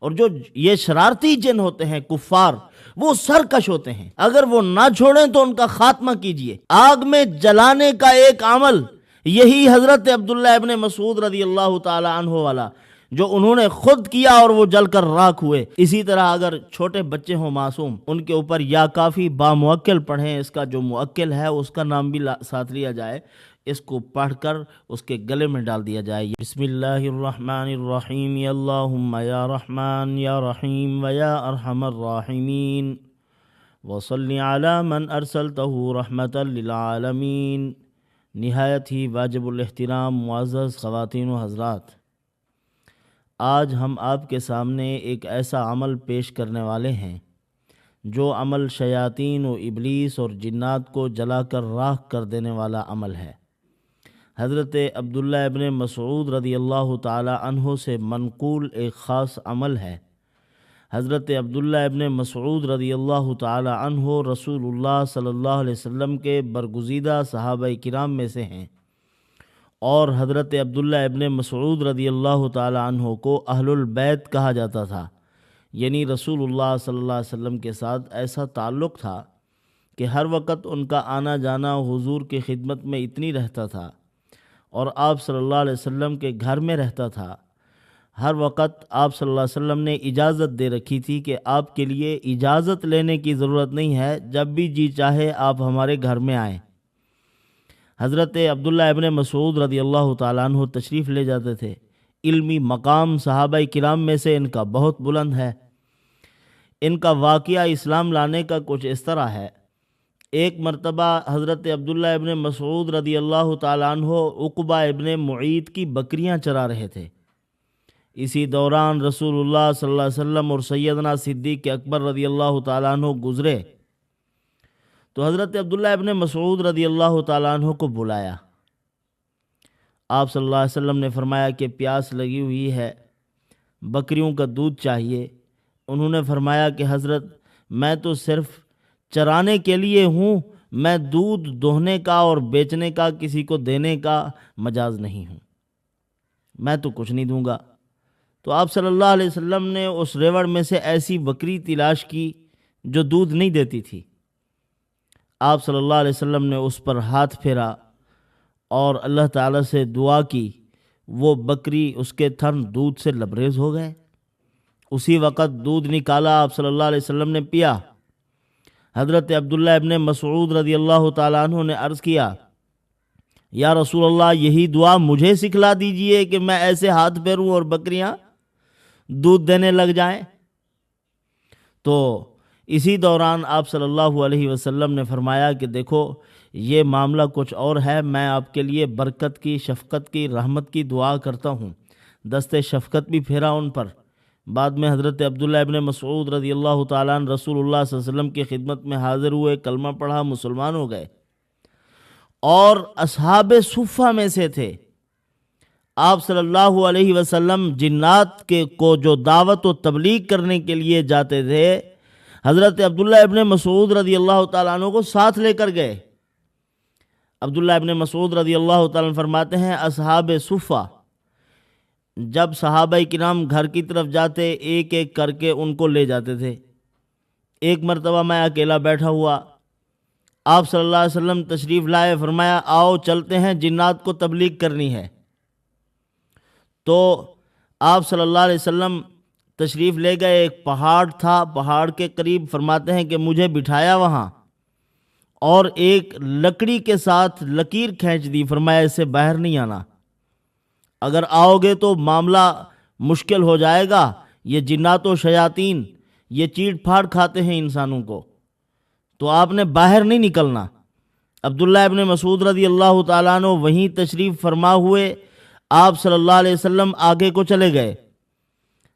اور جو یہ شرارتی جن ہوتے ہیں کفار، وہ سرکش ہوتے ہیں، اگر وہ نہ چھوڑیں تو ان کا خاتمہ کیجئے۔ آگ میں جلانے کا ایک عمل یہی حضرت عبداللہ ابن مسعود رضی اللہ تعالی عنہ والا، جو انہوں نے خود کیا اور وہ جل کر راکھ ہوئے۔ اسی طرح اگر چھوٹے بچے ہوں معصوم، ان کے اوپر یا کافی با موکل پڑھیں، اس کا جو موکل ہے اس کا نام بھی ساتھ لیا جائے، اس کو پڑھ کر اس کے گلے میں ڈال دیا جائے۔ بسم اللہ الرحمن الرحیم، اللہم یا رحمان یا رحیم ویا ارحم الراحمین وصلی علی من ارسلتہ رحمتا للعالمین۔ نہایت ہی واجب الاحترام معزز خواتین و حضرات، آج ہم آپ کے سامنے ایک ایسا عمل پیش کرنے والے ہیں جو عمل شیاطین و ابلیس اور جنات کو جلا کر راکھ کر دینے والا عمل ہے۔ حضرت عبداللہ ابن مسعود رضی اللہ تعالی عنہ سے منقول ایک خاص عمل ہے۔ حضرت عبداللہ ابن مسعود رضی اللہ تعالی عنہ رسول اللہ صلی اللہ علیہ وسلم کے برگزیدہ صحابہ کرام میں سے ہیں، اور حضرت عبداللہ ابن مسعود رضی اللہ تعالی عنہ کو اہل البیت کہا جاتا تھا، یعنی رسول اللہ صلی اللہ علیہ وسلم کے ساتھ ایسا تعلق تھا کہ ہر وقت ان کا آنا جانا حضور کی خدمت میں اتنی رہتا تھا، اور آپ صلی اللہ علیہ وسلم کے گھر میں رہتا تھا۔ ہر وقت آپ صلی اللہ علیہ وسلم نے اجازت دے رکھی تھی کہ آپ کے لیے اجازت لینے کی ضرورت نہیں ہے، جب بھی جی چاہے آپ ہمارے گھر میں آئیں۔ حضرت عبداللہ ابن مسعود رضی اللہ تعالیٰ عنہ تشریف لے جاتے تھے۔ علمی مقام صحابہ کرام میں سے ان کا بہت بلند ہے۔ ان کا واقعہ اسلام لانے کا کچھ اس طرح ہے۔ ایک مرتبہ حضرت عبداللہ ابن مسعود رضی اللہ تعالیٰ عنہ عقبہ ابن معیط کی بکریاں چرا رہے تھے۔ اسی دوران رسول اللہ صلی اللہ علیہ وسلم اور سیدنا صدیق اکبر رضی اللہ تعالیٰ عنہ گزرے تو حضرت عبداللہ ابن مسعود رضی اللہ تعالیٰ عنہ کو بلایا۔ آپ صلی اللہ علیہ وسلم نے فرمایا کہ پیاس لگی ہوئی ہے، بکریوں کا دودھ چاہیے۔ انہوں نے فرمایا کہ حضرت، میں تو صرف چرانے کے لیے ہوں، میں دودھ دوہنے کا اور بیچنے کا، کسی کو دینے کا مجاز نہیں ہوں، میں تو کچھ نہیں دوں گا۔ تو آپ صلی اللہ علیہ وسلم نے اس ریوڑ میں سے ایسی بکری تلاش کی جو دودھ نہیں دیتی تھی۔ آپ صلی اللہ علیہ وسلم نے اس پر ہاتھ پھیرا اور اللہ تعالیٰ سے دعا کی، وہ بکری، اس کے تھن دودھ سے لبریز ہو گئے۔ اسی وقت دودھ نکالا، آپ صلی اللہ علیہ وسلم نے پیا۔ حضرت عبداللہ ابن مسعود رضی اللہ تعالیٰ عنہ نے عرض کیا، یا رسول اللہ، یہی دعا مجھے سکھلا دیجئے کہ میں ایسے ہاتھ پھیروں اور بکریاں دودھ دینے لگ جائیں۔ تو اسی دوران آپ صلی اللہ علیہ وسلم نے فرمایا کہ دیکھو، یہ معاملہ کچھ اور ہے، میں آپ کے لیے برکت کی، شفقت کی، رحمت کی دعا کرتا ہوں۔ دست شفقت بھی پھیرا ان پر۔ بعد میں حضرت عبداللہ ابن مسعود رضی اللہ تعالیٰ عنہ رسول اللہ صلی اللہ علیہ وسلم کی خدمت میں حاضر ہوئے، کلمہ پڑھا، مسلمان ہو گئے، اور اصحاب صفہ میں سے تھے۔ آپ صلی اللہ علیہ وسلم جنات کو جو دعوت و تبلیغ کرنے کے لیے جاتے تھے، حضرت عبداللہ ابن مسعود رضی اللہ تعالیٰ عنہ کو ساتھ لے کر گئے۔ عبداللہ ابن مسعود رضی اللہ تعالیٰ عنہ فرماتے ہیں، اصحاب صفہ جب صحابہ کرام گھر کی طرف جاتے، ایک ایک کر کے ان کو لے جاتے تھے۔ ایک مرتبہ میں اکیلا بیٹھا ہوا، آپ صلی اللہ علیہ وسلم تشریف لائے، فرمایا آؤ چلتے ہیں، جنات کو تبلیغ کرنی ہے۔ تو آپ صلی اللہ علیہ وسلم تشریف لے گئے، ایک پہاڑ تھا، پہاڑ کے قریب فرماتے ہیں کہ مجھے بٹھایا وہاں، اور ایک لکڑی کے ساتھ لکیر کھینچ دی، فرمایا اس سے باہر نہیں آنا، اگر آؤ گے تو معاملہ مشکل ہو جائے گا، یہ جنات و شیاطین یہ چیٹ پھاڑ کھاتے ہیں انسانوں کو، تو آپ نے باہر نہیں نکلنا۔ عبداللہ ابن مسعود رضی اللہ تعالیٰ عنہ وہیں تشریف فرما ہوئے، آپ صلی اللہ علیہ وسلم آگے کو چلے گئے۔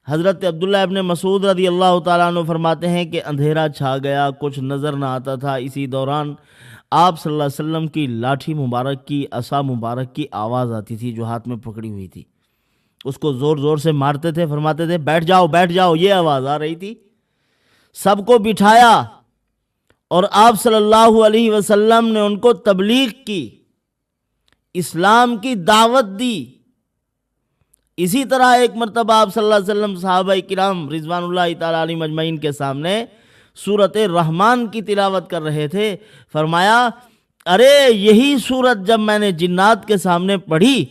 حضرت عبداللہ ابن مسعود رضی اللہ تعالیٰ عنہ فرماتے ہیں کہ اندھیرا چھا گیا، کچھ نظر نہ آتا تھا۔ اسی دوران آپ صلی اللہ علیہ وسلم کی لاٹھی مبارک کی، عصا مبارک کی آواز آتی تھی جو ہاتھ میں پکڑی ہوئی تھی، اس کو زور زور سے مارتے تھے، فرماتے تھے بیٹھ جاؤ بیٹھ جاؤ، یہ آواز آ رہی تھی۔ سب کو بٹھایا اور آپ صلی اللہ علیہ وسلم نے ان کو تبلیغ کی، اسلام کی دعوت دی۔ اسی طرح ایک مرتبہ آپ صلی اللہ علیہ وسلم صحابہ کرام رضوان اللہ تعالی علیہم اجمعین کے سامنے سورۃ الرحمن کی تلاوت کر رہے تھے. فرمایا ارے یہی سورت جب میں نے جنات کے سامنے پڑھی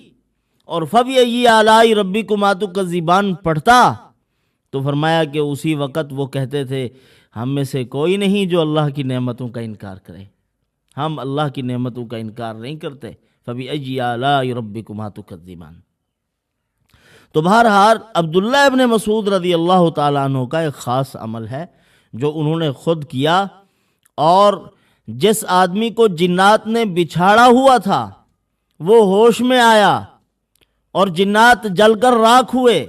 اور فَبِأَيِّ آلَاءِ رَبِّكُمَا تُكَذِّبَانِ پڑھتا تو فرمایا کہ اسی وقت وہ کہتے تھے ہم میں سے کوئی نہیں جو اللہ کی نعمتوں کا انکار کرے. ہم اللہ کی نعمتوں کا انکار نہیں کرتے. فَبِأَيِّ آلَاءِ رَبِّكُمَا تُكَذِّبَانِ. تو بہرحال عبداللہ ابن مسعود رضی اللہ تعالیٰ عنہ کا ایک خاص عمل ہے جو انہوں نے خود کیا، اور جس آدمی کو جنات نے بچھاڑا ہوا تھا وہ ہوش میں آیا اور جنات جل کر راکھ ہوئے،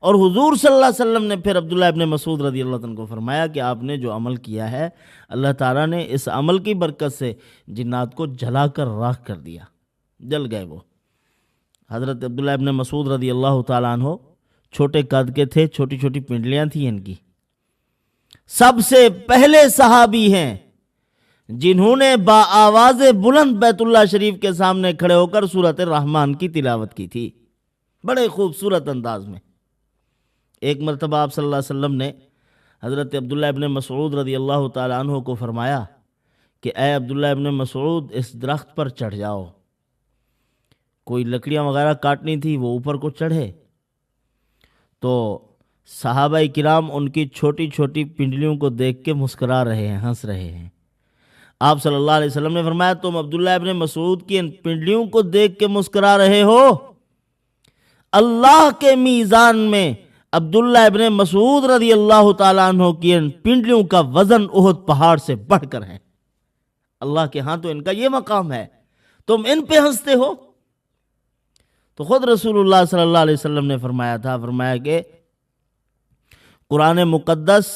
اور حضور صلی اللہ علیہ وسلم نے پھر عبداللہ ابن مسعود رضی اللہ عنہ کو فرمایا کہ آپ نے جو عمل کیا ہے اللہ تعالیٰ نے اس عمل کی برکت سے جنات کو جلا کر راکھ کر دیا، جل گئے وہ. حضرت عبداللہ ابن مسعود رضی اللہ تعالیٰ عنہ چھوٹے قد کے تھے، چھوٹی چھوٹی پنڈلیاں تھیں ان کی. سب سے پہلے صحابی ہیں جنہوں نے آواز بلند بیت اللہ شریف کے سامنے کھڑے ہو کر سورۃ الرحمن کی تلاوت کی تھی، بڑے خوبصورت انداز میں. ایک مرتبہ آپ صلی اللہ علیہ وسلم نے حضرت عبداللہ ابن مسعود رضی اللہ تعالیٰ عنہ کو فرمایا کہ اے عبداللہ ابن مسعود اس درخت پر چڑھ جاؤ. کوئی لکڑیاں وغیرہ کاٹنی تھی، وہ اوپر کو چڑھے تو صحابہ کرام ان کی چھوٹی چھوٹی پنڈلیوں کو دیکھ کے مسکرا رہے ہیں، ہنس رہے ہیں. آپ صلی اللہ علیہ وسلم نے فرمایا تم عبداللہ ابن مسعود کی ان پنڈلیوں کو دیکھ کے مسکرا رہے ہو، اللہ کے میزان میں عبداللہ ابن مسعود رضی اللہ تعالیٰ عنہ کی ان پنڈلیوں کا وزن احد پہاڑ سے بڑھ کر ہے. اللہ کے ہاں تو ان کا یہ مقام ہے، تم ان پہ ہنستے ہو. تو خود رسول اللہ صلی اللہ علیہ وسلم نے فرمایا کہ قرآن مقدس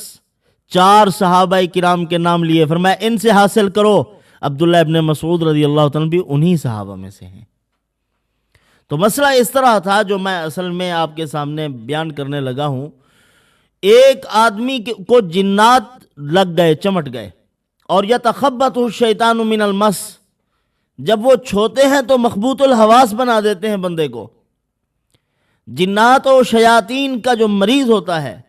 4 صحابہ کرام کے نام لیے، فرمایا ان سے حاصل کرو. عبداللہ ابن مسعود رضی اللہ تعالیٰ بھی انہی صحابہ میں سے ہیں. تو مسئلہ اس طرح تھا جو میں اصل میں آپ کے سامنے بیان کرنے لگا ہوں. ایک آدمی کو جنات لگ گئے، چمٹ گئے، اور یتخبطہ الشیطان من المس، جب وہ چھوتے ہیں تو مخبوط الحواس بنا دیتے ہیں بندے کو. جنات و شیاطین کا جو مریض ہوتا ہے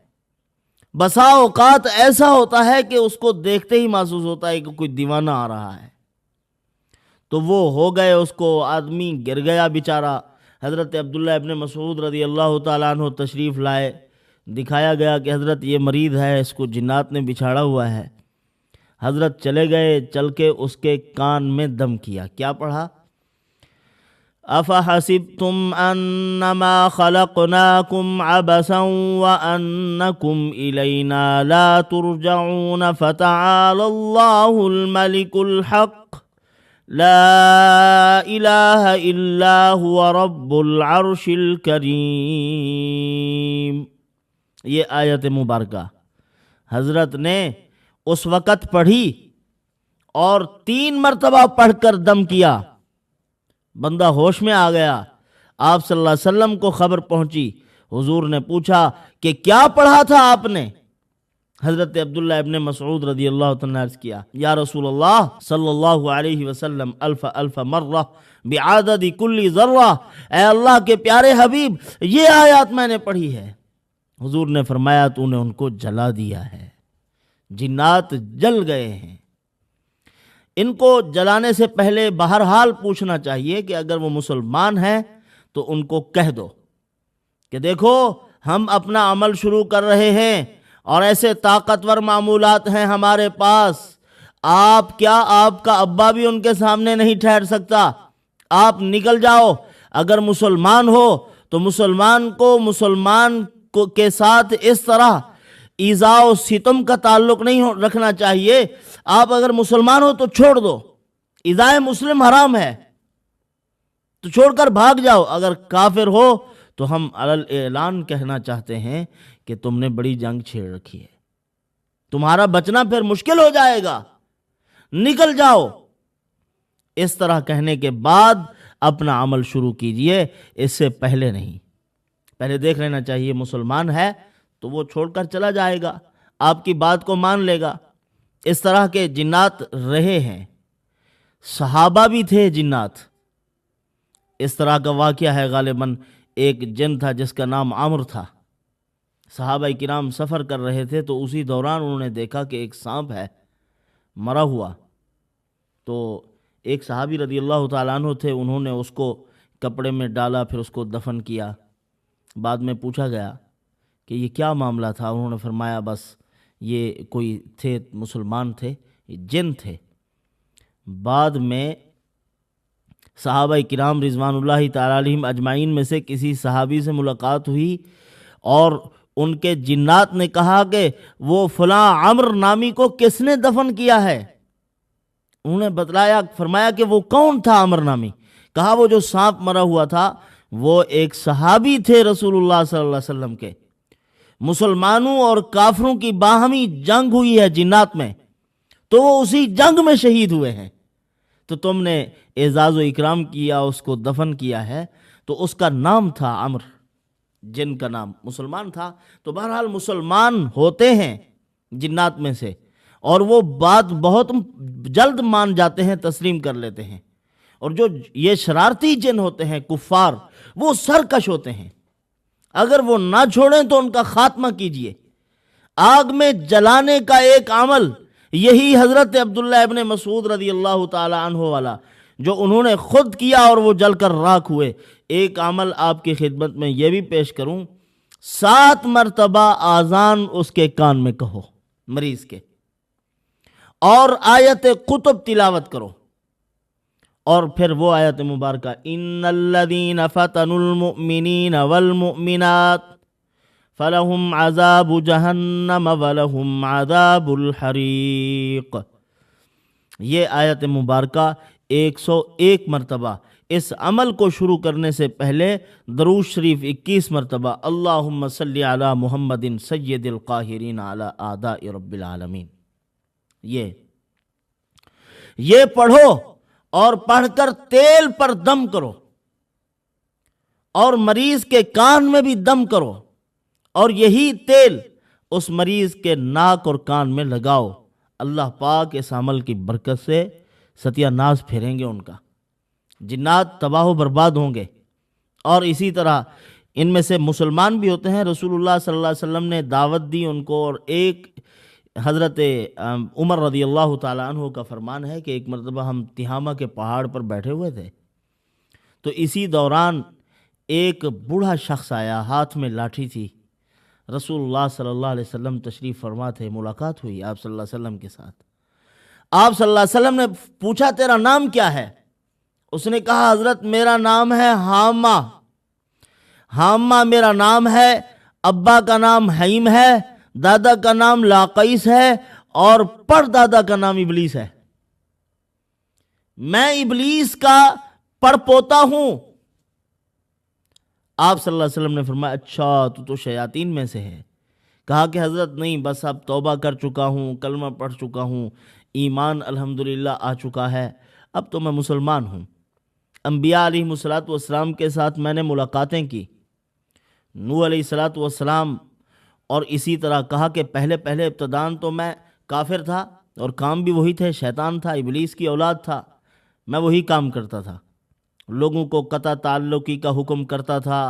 بسا اوقات ایسا ہوتا ہے کہ اس کو دیکھتے ہی محسوس ہوتا ہے کہ کوئی دیوانہ آ رہا ہے. تو وہ ہو گئے، اس کو آدمی گر گیا بیچارہ. حضرت عبداللہ ابن مسعود رضی اللہ تعالیٰ عنہ تشریف لائے، دکھایا گیا کہ حضرت یہ مریض ہے، اس کو جنات نے بچھاڑا ہوا ہے. حضرت چلے گئے، چل کے اس کے کان میں دم کیا. کیا پڑھا؟ أَفَحَسِبْتُمْ أَنَّمَا خَلَقْنَاكُمْ عَبَثًا وَأَنَّكُمْ إِلَيْنَا لَا تُرْجَعُونَ فَتَعَالَى اللَّهُ الْمَلِكُ الْحَقُّ لَا إِلَٰهَ إِلَّا هُوَ رَبُّ الْعَرْشِ الْكَرِيمِ. یہ آیت مبارکہ حضرت نے اس وقت پڑھی اور 3 مرتبہ پڑھ کر دم کیا. بندہ ہوش میں آ گیا. آپ صلی اللہ علیہ وسلم کو خبر پہنچی. حضور نے پوچھا کہ کیا پڑھا تھا آپ نے؟ حضرت عبداللہ ابن مسعود رضی اللہ عنہ نے عرض کیا یا رسول اللہ صلی اللہ علیہ وسلم الف الف مرہ بعدد کل ذرہ، اے اللہ کے پیارے حبیب یہ آیات میں نے پڑھی ہے. حضور نے فرمایا تو نے ان کو جلا دیا ہے، جنات جل گئے ہیں. ان کو جلانے سے پہلے بہرحال پوچھنا چاہیے کہ اگر وہ مسلمان ہیں تو ان کو کہہ دو کہ دیکھو ہم اپنا عمل شروع کر رہے ہیں اور ایسے طاقتور معمولات ہیں ہمارے پاس، آپ کا ابا بھی ان کے سامنے نہیں ٹھہر سکتا، آپ نکل جاؤ. اگر مسلمان ہو تو مسلمان کے ساتھ اس طرح ایذا و ستم کا تعلق نہیں رکھنا چاہیے. آپ اگر مسلمان ہو تو چھوڑ دو، ایذائے مسلم حرام ہے تو چھوڑ کر بھاگ جاؤ. اگر کافر ہو تو ہم علل اعلان کہنا چاہتے ہیں کہ تم نے بڑی جنگ چھیڑ رکھی ہے، تمہارا بچنا پھر مشکل ہو جائے گا، نکل جاؤ. اس طرح کہنے کے بعد اپنا عمل شروع کیجئے، اس سے پہلے نہیں. پہلے دیکھ لینا چاہیے مسلمان ہے تو وہ چھوڑ کر چلا جائے گا، آپ کی بات کو مان لے گا. اس طرح کے جنات رہے ہیں، صحابہ بھی تھے جنات. اس طرح کا واقعہ ہے غالباً ایک جن تھا جس کا نام عامر تھا۔ صحابہ کرام سفر کر رہے تھے تو اسی دوران انہوں نے دیکھا کہ ایک سانپ ہے مرا ہوا۔ تو ایک صحابی رضی اللہ تعالیٰ عنہ تھے، انہوں نے اس کو کپڑے میں ڈالا، پھر اس کو دفن کیا۔ بعد میں پوچھا گیا کہ یہ کیا معاملہ تھا؟ انہوں نے فرمایا بس یہ کوئی تھے، مسلمان تھے، جن تھے۔ بعد میں صحابہ کرام رضوان اللہ تعالیٰ علیہم اجمعین میں سے کسی صحابی سے ملاقات ہوئی اور ان کے جنات نے کہا کہ وہ فلاں عمر نامی کو کس نے دفن کیا ہے؟ انہوں نے بتلایا، فرمایا کہ وہ کون تھا عمر نامی؟ کہا وہ جو سانپ مرا ہوا تھا وہ ایک صحابی تھے رسول اللہ صلی اللہ علیہ وسلم کے۔ مسلمانوں اور کافروں کی باہمی جنگ ہوئی ہے جنات میں، تو وہ اسی جنگ میں شہید ہوئے ہیں، تو تم نے اعزاز و اکرام کیا، اس کو دفن کیا ہے۔ تو اس کا نام تھا عمر، جن کا نام مسلمان تھا۔ تو بہرحال مسلمان ہوتے ہیں جنات میں سے، اور وہ بات بہت جلد مان جاتے ہیں، تسلیم کر لیتے ہیں۔ اور جو یہ شرارتی جن ہوتے ہیں کفار، وہ سرکش ہوتے ہیں، اگر وہ نہ چھوڑیں تو ان کا خاتمہ کیجئے۔ آگ میں جلانے کا ایک عمل یہی حضرت عبداللہ ابن مسعود رضی اللہ تعالی عنہ والا جو انہوں نے خود کیا اور وہ جل کر راکھ ہوئے۔ ایک عمل آپ کی خدمت میں یہ بھی پیش کروں، 7 مرتبہ آذان اس کے کان میں کہو مریض کے، اور آیت قطب تلاوت کرو، اور پھر وہ آیت مبارکہ ان الذین فتنوا المؤمنین والمؤمنات فلہم عذاب جہنم ولہم عذاب الحریق، یہ آیت مبارکہ 101 مرتبہ۔ اس عمل کو شروع کرنے سے پہلے درود شریف 21 مرتبہ، اللہم صلی علی محمد سید القاہرین علی اعداء رب العالمین، یہ پڑھو اور پڑھ کر تیل پر دم کرو، اور مریض کے کان میں بھی دم کرو، اور یہی تیل اس مریض کے ناک اور کان میں لگاؤ۔ اللہ پاک اس عمل کی برکت سے ستیہ ناز پھیریں گے، ان کا جنات تباہ و برباد ہوں گے۔ اور اسی طرح ان میں سے مسلمان بھی ہوتے ہیں، رسول اللہ صلی اللہ علیہ وسلم نے دعوت دی ان کو۔ اور ایک حضرت عمر رضی اللہ تعالیٰ عنہ کا فرمان ہے کہ ایک مرتبہ ہم تہامہ کے پہاڑ پر بیٹھے ہوئے تھے، تو اسی دوران ایک بوڑھا شخص آیا، ہاتھ میں لاٹھی تھی۔ رسول اللہ صلی اللہ علیہ وسلم تشریف فرما تھے، ملاقات ہوئی آپ صلی اللہ علیہ وسلم کے ساتھ۔ آپ صلی اللہ علیہ وسلم نے پوچھا تیرا نام کیا ہے؟ اس نے کہا حضرت میرا نام ہے حامہ، حامہ میرا نام ہے، ابا کا نام حیم ہے، دادا کا نام لاقیس ہے، اور پردادا کا نام ابلیس ہے۔ میں ابلیس کا پڑپوتا ہوں۔ آپ صلی اللہ علیہ وسلم نے فرمایا اچھا تو شیاطین میں سے ہے؟ کہا کہ حضرت نہیں، بس اب توبہ کر چکا ہوں، کلمہ پڑھ چکا ہوں، ایمان الحمدللہ آ چکا ہے، اب تو میں مسلمان ہوں۔ انبیاء علیہ الصلوۃ والسلام کے ساتھ میں نے ملاقاتیں کی، نوح علیہ الصلوۃ والسلام، اور اسی طرح کہا کہ پہلے ابتدان تو میں کافر تھا اور کام بھی وہی تھے، شیطان تھا، ابلیس کی اولاد تھا، میں وہی کام کرتا تھا، لوگوں کو قطع تعلقی کا حکم کرتا تھا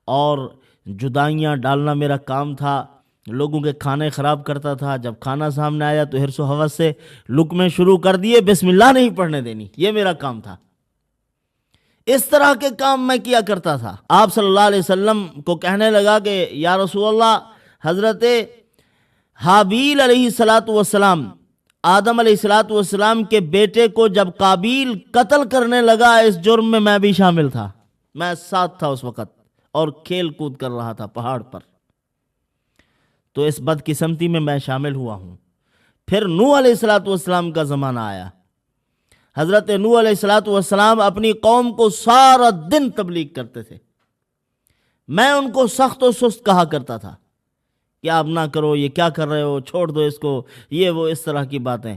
اور جدائیاں ڈالنا میرا کام تھا، لوگوں کے کھانے خراب کرتا تھا، جب کھانا سامنے آیا تو حرص و ہوس سے لقمے شروع کر دیے، بسم اللہ نہیں پڑھنے دینی، یہ میرا کام تھا۔ اس طرح کے کام میں کیا کرتا تھا۔ آپ صلی اللہ علیہ وسلم کو کہنے لگا کہ یا رسول اللہ، حضرت حابیل علیہ السلام، آدم علیہ السلام کے بیٹے کو جب قابیل قتل کرنے لگا، اس جرم میں میں بھی شامل تھا، میں ساتھ تھا اس وقت اور کھیل کود کر رہا تھا پہاڑ پر، تو اس بدقسمتی میں شامل ہوا ہوں۔ پھر نوح علیہ السلام کا زمانہ آیا، حضرت نوح علیہ السلام اپنی قوم کو سارا دن تبلیغ کرتے تھے، میں ان کو سخت و سست کہا کرتا تھا کہ آپ نہ کرو، یہ کیا کر رہے ہو، چھوڑ دو اس کو، یہ وہ اس طرح کی باتیں۔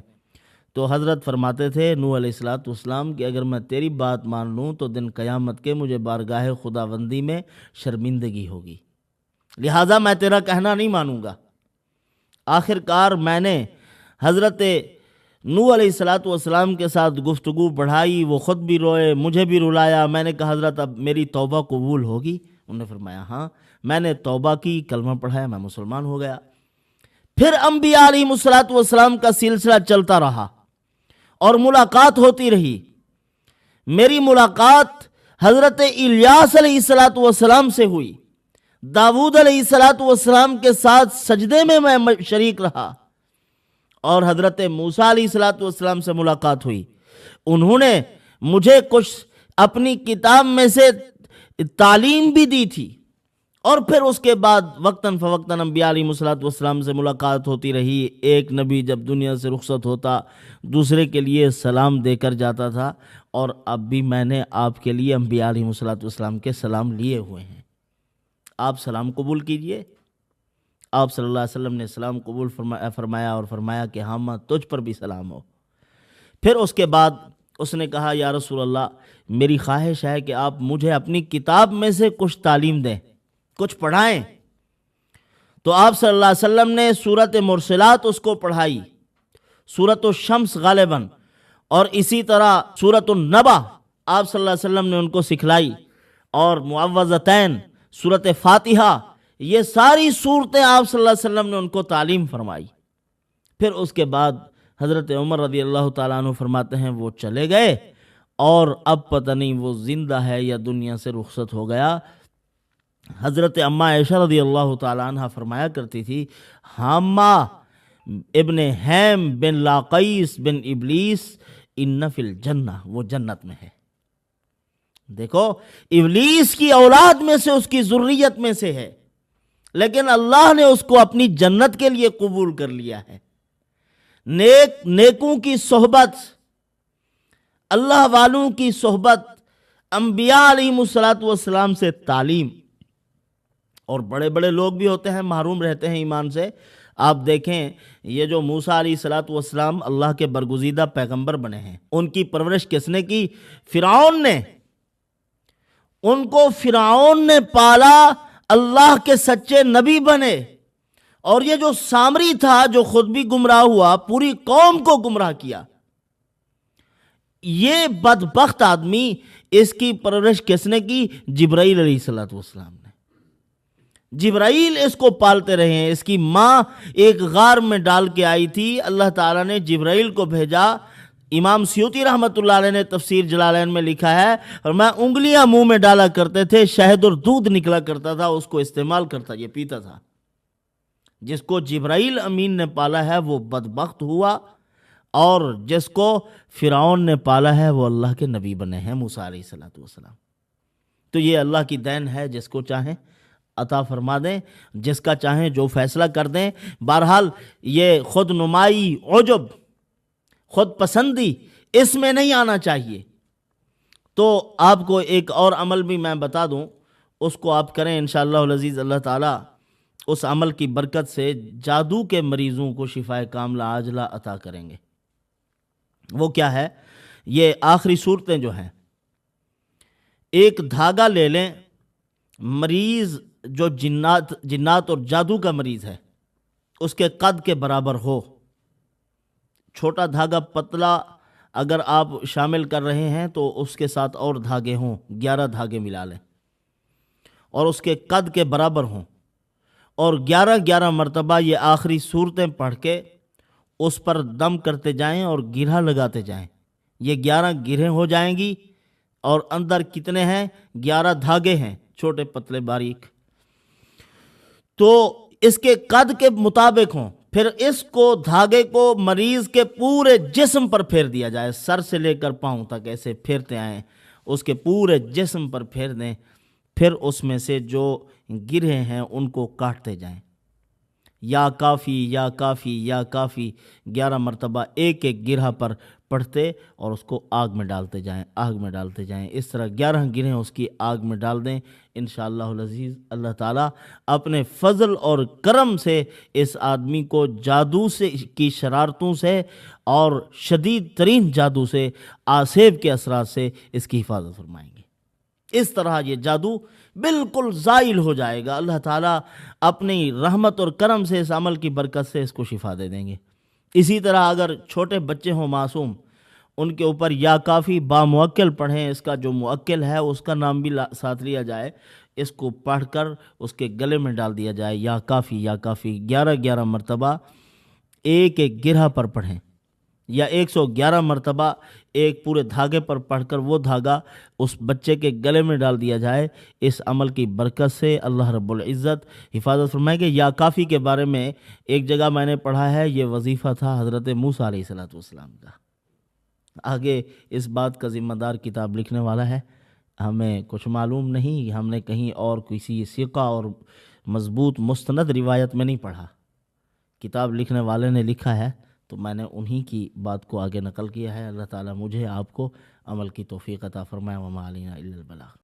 تو حضرت فرماتے تھے نوح علیہ السلام کہ اگر میں تیری بات مان لوں تو دن قیامت کے مجھے بارگاہ خداوندی میں شرمندگی ہوگی، لہٰذا میں تیرا کہنا نہیں مانوں گا۔ آخر کار میں نے حضرت نوح علیہ السلام کے ساتھ گفتگو بڑھائی، وہ خود بھی روئے، مجھے بھی رلایا، میں نے کہا حضرت اب میری توبہ قبول ہوگی؟ انہوں نے فرمایا ہاں، میں نے توبہ کی، کلمہ پڑھایا، میں مسلمان ہو گیا۔ پھر انبیاء علیہ الصلوۃ والسلام کا سلسلہ چلتا رہا اور ملاقات ہوتی رہی۔ میری ملاقات حضرت الیاس علیہ الصلوۃ والسلام سے ہوئی، داؤد علیہ الصلوۃ والسلام کے ساتھ سجدے میں شریک رہا، اور حضرت موسیٰ علیہ الصلوۃ والسلام سے ملاقات ہوئی۔ انہوں نے مجھے کچھ اپنی کتاب میں سے تعلیم بھی دی تھی، اور پھر اس کے بعد وقتاً فوقتاً انبیاء علیہ الصلوۃ والسلام سے ملاقات ہوتی رہی۔ ایک نبی جب دنیا سے رخصت ہوتا دوسرے کے لیے سلام دے کر جاتا تھا، اور اب بھی میں نے آپ کے لیے انبیاء علیہ الصلوۃ والسلام کے سلام لیے ہوئے ہیں، آپ سلام قبول کیجئے۔ آپ صلی اللہ علیہ وسلم نے سلام قبول فرمایا اور فرمایا کہ ہاں تجھ پر بھی سلام ہو۔ پھر اس کے بعد اس نے کہا یا رسول اللہ، میری خواہش ہے کہ آپ مجھے اپنی کتاب میں سے کچھ تعلیم دیں، کچھ پڑھائیں۔ تو آپ صلی اللہ علیہ وسلم نے سورۃ مرسلات اس کو پڑھائی، سورۃ الشمس غالباً، اور اسی طرح سورۃ النبا آپ صلی اللہ علیہ وسلم نے ان کو سکھلائی، اور معوذتین، سورۃ فاتحہ، یہ ساری صورتیں آپ صلی اللہ علیہ وسلم نے ان کو تعلیم فرمائی۔ پھر اس کے بعد حضرت عمر رضی اللہ تعالیٰ عنہ فرماتے ہیں وہ چلے گئے، اور اب پتہ نہیں وہ زندہ ہے یا دنیا سے رخصت ہو گیا۔ حضرت اماں عائشہ رضی اللہ تعالیٰ عنہ فرمایا کرتی تھی، حامہ ابن حیم بن لاقیس بن ابلیس ان فی الجنہ، وہ جنت میں ہے۔ دیکھو، ابلیس کی اولاد میں سے، اس کی ذریت میں سے ہے، لیکن اللہ نے اس کو اپنی جنت کے لیے قبول کر لیا ہے۔ نیکوں کی صحبت، اللہ والوں کی صحبت، انبیاء علیہ الصلوۃ والسلام سے تعلیم، اور بڑے بڑے لوگ بھی ہوتے ہیں محروم رہتے ہیں ایمان سے۔ آپ دیکھیں، یہ جو موسیٰ علیہ الصلوۃ والسلام اللہ کے برگزیدہ پیغمبر بنے ہیں، ان کی پرورش کس نے کی؟ فرعون نے۔ ان کو فرعون نے پالا، اللہ کے سچے نبی بنے، اور یہ جو سامری تھا جو خود بھی گمراہ ہوا، پوری قوم کو گمراہ کیا۔ یہ بدبخت آدمی، اس کی پرورش کس نے کی؟ جبرائیل علیہ الصلوۃ والسلام نے۔ جبرائیل اس کو پالتے رہے ہیں۔ اس کی ماں ایک غار میں ڈال کے آئی تھی، اللہ تعالیٰ نے جبرائیل کو بھیجا۔ امام سیوطی رحمۃ اللہ علیہ نے تفسیر جلالین میں لکھا ہے، اور میں انگلیاں منہ میں ڈالا کرتے تھے، شہد اور دودھ نکلا کرتا تھا، اس کو استعمال کرتا، یہ پیتا تھا۔ جس کو جبرائیل امین نے پالا ہے وہ بدبخت ہوا، اور جس کو فرعون نے پالا ہے وہ اللہ کے نبی بنے ہیں، موسیٰ علیہ الصلوۃ والسلام۔ تو یہ اللہ کی دین ہے، جس کو چاہیں عطا فرما دیں، جس کا چاہیں جو فیصلہ کر دیں۔ بہرحال یہ خود نمائی، عجب، خود پسندی اس میں نہیں آنا چاہیے۔ تو آپ کو ایک اور عمل بھی میں بتا دوں، اس کو آپ کریں انشاءاللہ العزیز، اللہ تعالیٰ اس عمل کی برکت سے جادو کے مریضوں کو شفائے کاملہ عاجلہ عطا کریں گے۔ وہ کیا ہے؟ یہ آخری صورتیں جو ہیں، ایک دھاگا لے لیں، مریض جو جنات اور جادو کا مریض ہے اس کے قد کے برابر ہو، چھوٹا دھاگا پتلا اگر آپ شامل کر رہے ہیں تو اس کے ساتھ اور دھاگے ہوں، 11 دھاگے ملا لیں اور اس کے قد کے برابر ہوں، اور 11 مرتبہ یہ آخری صورتیں پڑھ کے اس پر دم کرتے جائیں اور گرہ لگاتے جائیں۔ یہ 11 گرہیں ہو جائیں گی، اور اندر کتنے ہیں؟ 11 دھاگے ہیں، چھوٹے پتلے باریک، تو اس کے قد کے مطابق ہوں۔ پھر اس کو دھاگے کو مریض کے پورے جسم پر پھیر دیا جائے، سر سے لے کر پاؤں تک ایسے پھیرتے آئیں، اس کے پورے جسم پر پھیر دیں۔ پھر اس میں سے جو گرہیں ہیں ان کو کاٹتے جائیں، یا کافی یا کافی یا کافی 11 مرتبہ ایک ایک گرہ پر پڑھتے اور اس کو آگ میں ڈالتے جائیں، آگ میں ڈالتے جائیں۔ اس طرح 11 گرہیں اس کی آگ میں ڈال دیں، انشاءاللہ العزیز اللہ تعالیٰ اپنے فضل اور کرم سے اس آدمی کو جادو سے کی شرارتوں سے اور شدید ترین جادو سے، آسیب کے اثرات سے اس کی حفاظت فرمائیں گے۔ اس طرح یہ جادو بالکل زائل ہو جائے گا، اللہ تعالیٰ اپنی رحمت اور کرم سے اس عمل کی برکت سے اس کو شفا دے دیں گے۔ اسی طرح اگر چھوٹے بچے ہوں معصوم، ان کے اوپر یا کافی با موکل پڑھیں، اس کا جو موکل ہے اس کا نام بھی ساتھ لیا جائے، اس کو پڑھ کر اس کے گلے میں ڈال دیا جائے، یا کافی 11 مرتبہ ایک ایک گرہ پر پڑھیں، یا 111 مرتبہ ایک پورے دھاگے پر پڑھ کر وہ دھاگا اس بچے کے گلے میں ڈال دیا جائے۔ اس عمل کی برکت سے اللہ رب العزت حفاظت فرمائے گا۔ یا کافی کے بارے میں ایک جگہ میں نے پڑھا ہے، یہ وظیفہ تھا حضرت موسیٰ علیہ السلام کا۔ آگے اس بات کا ذمہ دار کتاب لکھنے والا ہے، ہمیں کچھ معلوم نہیں، ہم نے کہیں اور کسی ثقہ اور مضبوط مستند روایت میں نہیں پڑھا، کتاب لکھنے والے نے لکھا ہے تو میں نے انہی کی بات کو آگے نقل کیا ہے۔ اللہ تعالیٰ مجھے آپ کو عمل کی توفیق عطا فرمائے۔ وما علینا الا البلاغ۔